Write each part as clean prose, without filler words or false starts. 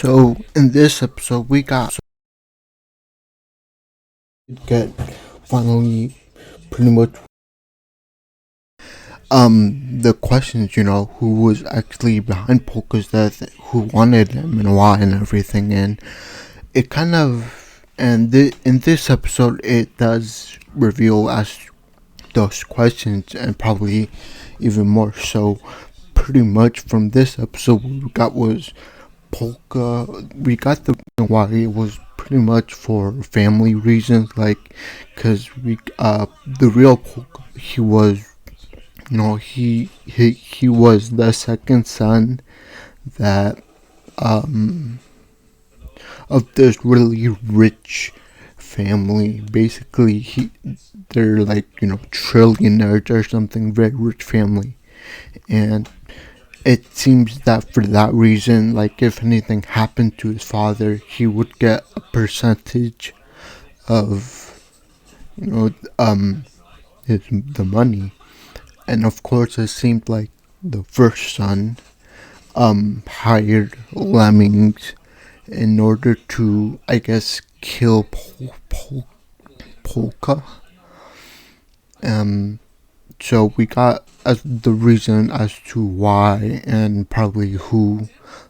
So in this episode, we get finally pretty much the questions. Who was actually behind Polka's death, who wanted him, and why, and everything. And it kind of in this episode, it does reveal us those questions, and probably even more. So pretty much from this episode, what we got was Polka. We got the why it was pretty much for family reasons, like because the real Polka, he was, he was the second son that of this really rich family. Basically, they're like trillionaires or something, very rich family. And it seems that for that reason, like if anything happened to his father, he would get a percentage of you know um the money. And of course, it seemed like the first son hired lemmings in order to, I guess, kill Polka. um so we got as the reason as to why, and probably who.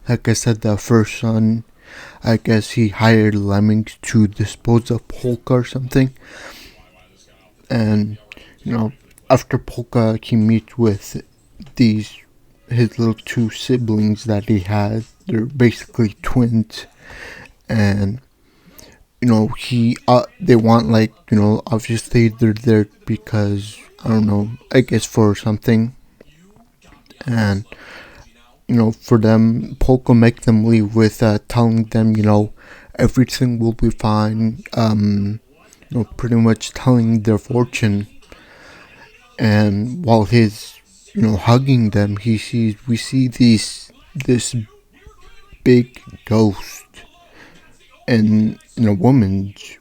Like I said, the first son, I guess he hired lemmings to dispose of Polka or something. And you know after Polka, he meets with these his little two siblings that he had. They're basically twins. And he they want, like, obviously they're there because, I don't know, I guess for something. And for them, Polka make them leave with telling them, everything will be fine. Pretty much telling their fortune. And while he's hugging them, we see this big ghost in a woman's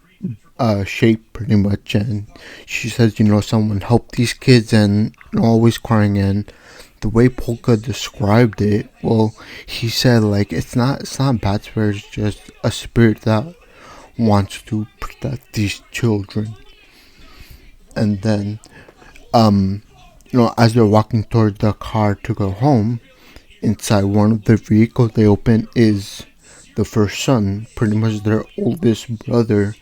shape, pretty much. And she says, someone help these kids, and always crying. And the way Polka described it, well, he said, like, it's not bad spirit, it's just a spirit that wants to protect these children. And then as they're walking towards the car to go home, inside one of the vehicles they open is the first son, pretty much their oldest brother.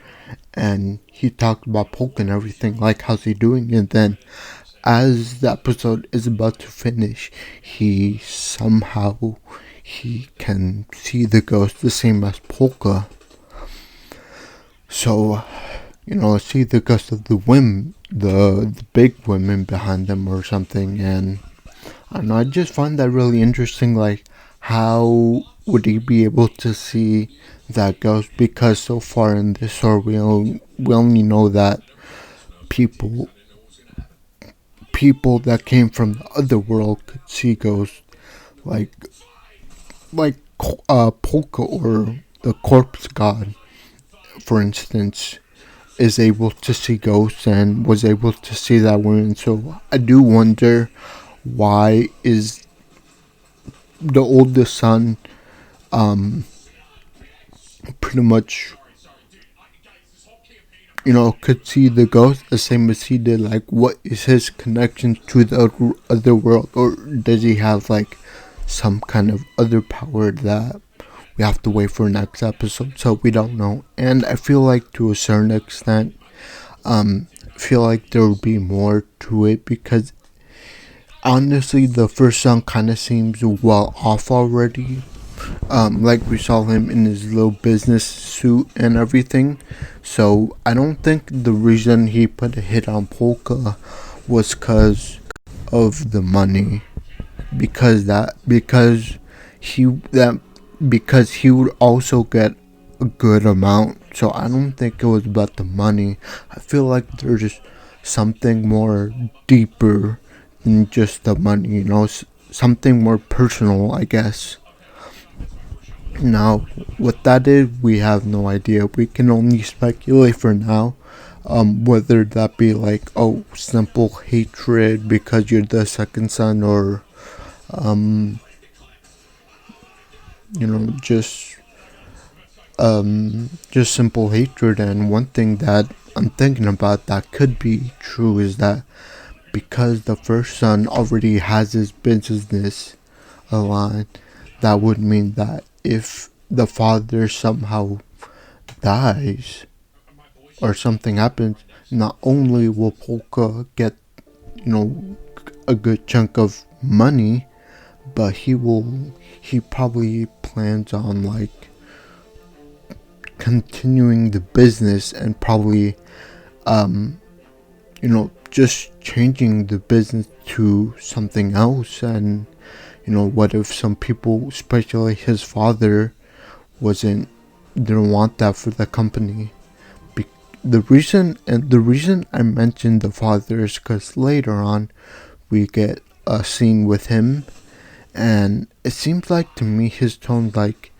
And he talked about Polka and everything, like, how's he doing? And then as the episode is about to finish, he can see the ghost the same as Polka. So see the ghost of the women, the big women behind them or something. And I don't know, I just find that really interesting. Like, how would he be able to see that ghost? Because so far in this story, we only know that people that came from the other world could see ghosts, like Polka, or the corpse god, for instance, is able to see ghosts and was able to see that woman. So I do wonder, why is the oldest son pretty much could see the ghost the same as he did? Like, what is his connection to the other world? Or does he have, like, some kind of other power that we have to wait for next episode? So we don't know. And I feel like, to a certain extent, I feel like there would be more to it, because honestly, the first son kind of seems well off already. Like, we saw him in his little business suit and everything. So I don't think the reason he put a hit on Polka was because of the money. He because he would also get a good amount. So I don't think it was about the money. I feel like there's something more deeper than just the money. Something more personal, I guess. Now, what that is, we have no idea. We can only speculate for now. Whether that be like, oh, simple hatred because you're the second son, or just just simple hatred. And one thing that I'm thinking about that could be true is that because the first son already has his business aligned, that would mean that if the father somehow dies or something happens, not only will Polka get, you know, a good chunk of money, but he probably plans on like continuing the business and probably just changing the business to something else. And what if some people, especially his father, wasn't didn't want that for the company? The reason I mentioned the father is because later on we get a scene with him, and it seems like to me his tone like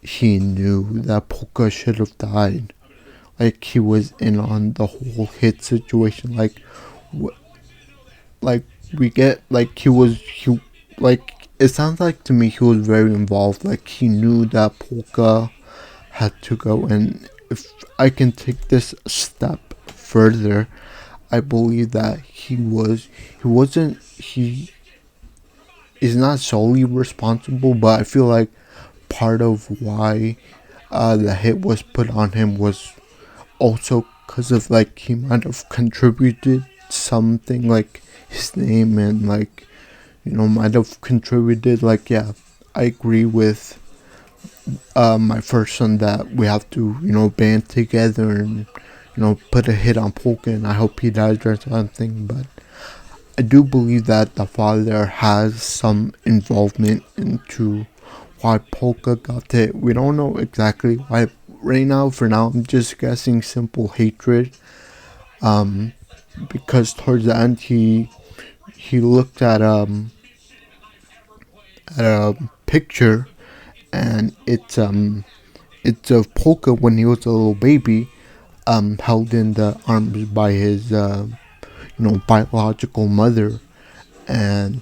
he knew that Polka should have died. Like he was in on the whole hit situation. Wh- like we get like he like it sounds like to me he was very involved. Like he knew that Polka had to go. And if I can take this a step further, I believe that he is not solely responsible, but I feel like part of why the hit was put on him was also because of like he might have contributed something, like his name, and like might have contributed. Like, yeah, I agree with my first son that we have to band together and put a hit on Polka, and I hope he dies or something. But I do believe that the father has some involvement into why Polka got hit. We don't know exactly why right now. For now, I'm just guessing simple hatred. Because towards the end, he looked at a picture, and it's of Polka when he was a little baby, held in the arms by his biological mother. And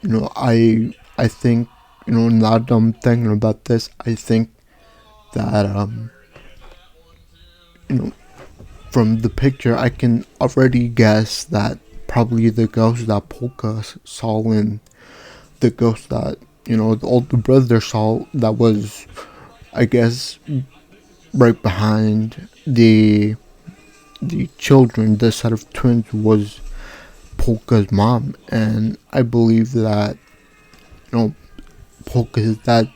I think now that I'm thinking about this, I think that you know from the picture I can already guess that probably the ghost that Polka saw, and the ghost that the older brother saw, that was, I guess, right behind the children, the set of twins, was Polka's mom. And I believe that Polka's that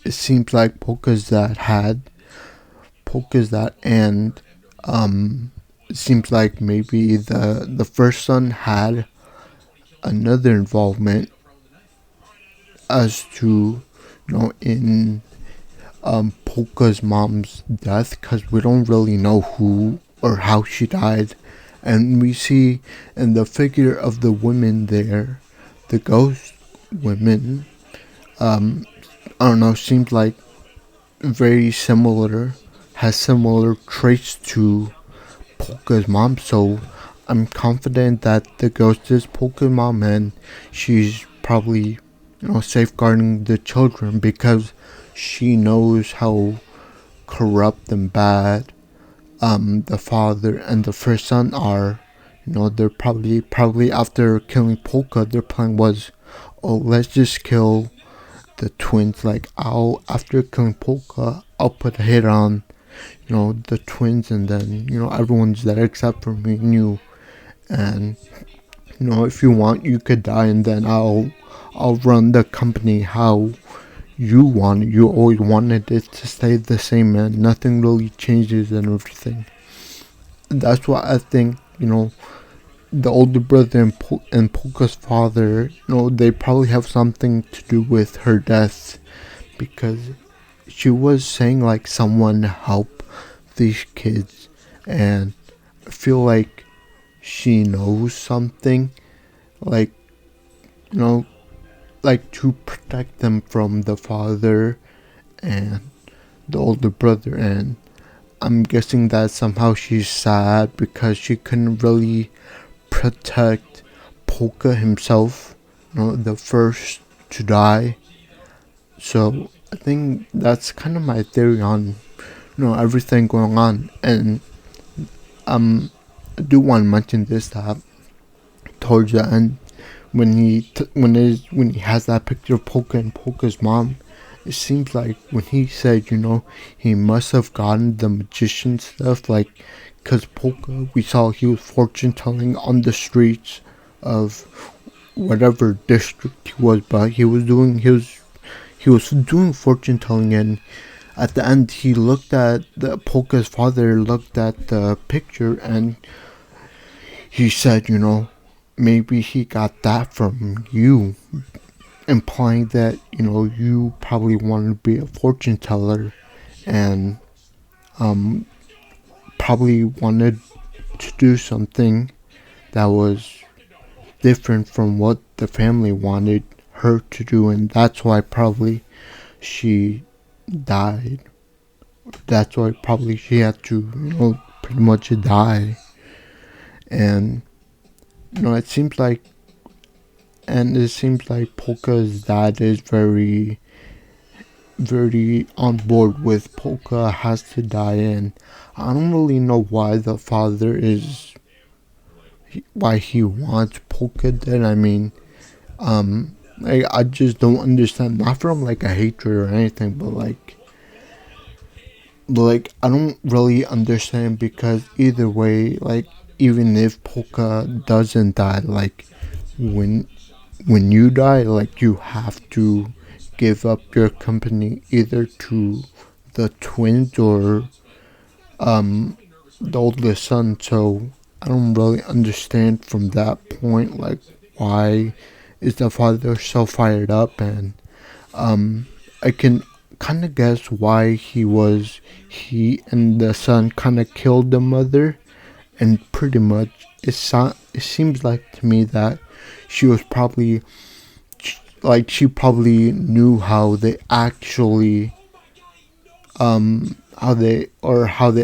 it seems like Polka's that and it seems like maybe the first son had another involvement as to in Polka's mom's death, because we don't really know who or how she died. And we see in the figure of the women there, the ghost women, I don't know, seems like very similar, has similar traits to Polka's mom. So I'm confident that the ghost is Polka's mom, and she's probably safeguarding the children because she knows how corrupt and bad the father and the first son are. They're probably after killing Polka, their plan was, oh, let's just kill the twins. Like, after killing Polka, I'll put a hit on the twins, and then everyone's dead except for me and you. And if you want, you could die, and then I'll run the company how you want it. You always wanted it to stay the same, and nothing really changes and everything. And that's why I think the older brother and Polka's father, they probably have something to do with her death, because she was saying like someone help these kids, and I feel like she knows something, like like to protect them from the father and the older brother. And I'm guessing that somehow she's sad because she couldn't really protect Polka himself, the first to die. So I think that's kind of my theory on everything going on. And I do want to mention this, that towards the end, when he has that picture of Polka and Polka's mom, it seems like when he said, he must have gotten the magician stuff, like, because Polka, we saw he was fortune telling on the streets of whatever district he was, but he was doing fortune telling, and at the end he looked at the Polka's father looked at the picture, and he said, maybe he got that from you, implying that you probably wanted to be a fortune teller, and probably wanted to do something that was different from what the family wanted her to do, and that's why probably she died. That's why probably she had to pretty much die. And it seems like Polka's dad is very, very on board with Polka has to die, and I don't really know why the father why he wants Polka dead. I mean, I just don't understand. Not from like a hatred or anything, but I don't really understand, because either way, like, even if Polka doesn't die, like, when you die, like, you have to give up your company either to the twins or the oldest son. So I don't really understand from that point, like, why is the father so fired up. And I can kind of guess why he and the son kind of killed the mother, and pretty much it seems like to me that she was probably she probably knew how they actually how they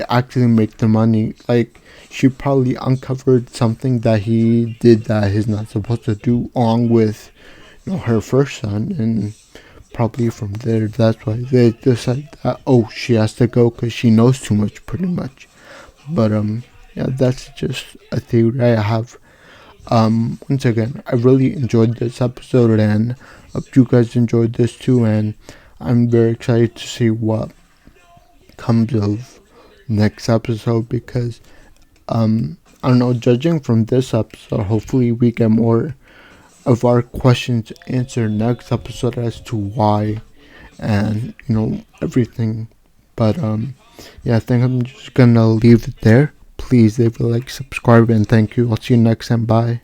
actually make the money. Like, she probably uncovered something that he did that he's not supposed to do, along with her first son, and probably from there, that's why they decide that, she has to go because she knows too much, pretty much. But yeah, that's just a theory I have. Once again, I really enjoyed this episode, and hope you guys enjoyed this too, and I'm very excited to see what comes of next episode, because I don't know, judging from this episode, hopefully we get more of our questions answered next episode as to why, and everything. But yeah, I think I'm just gonna leave it there. Please leave a like, subscribe, and thank you. I'll see you next time. Bye.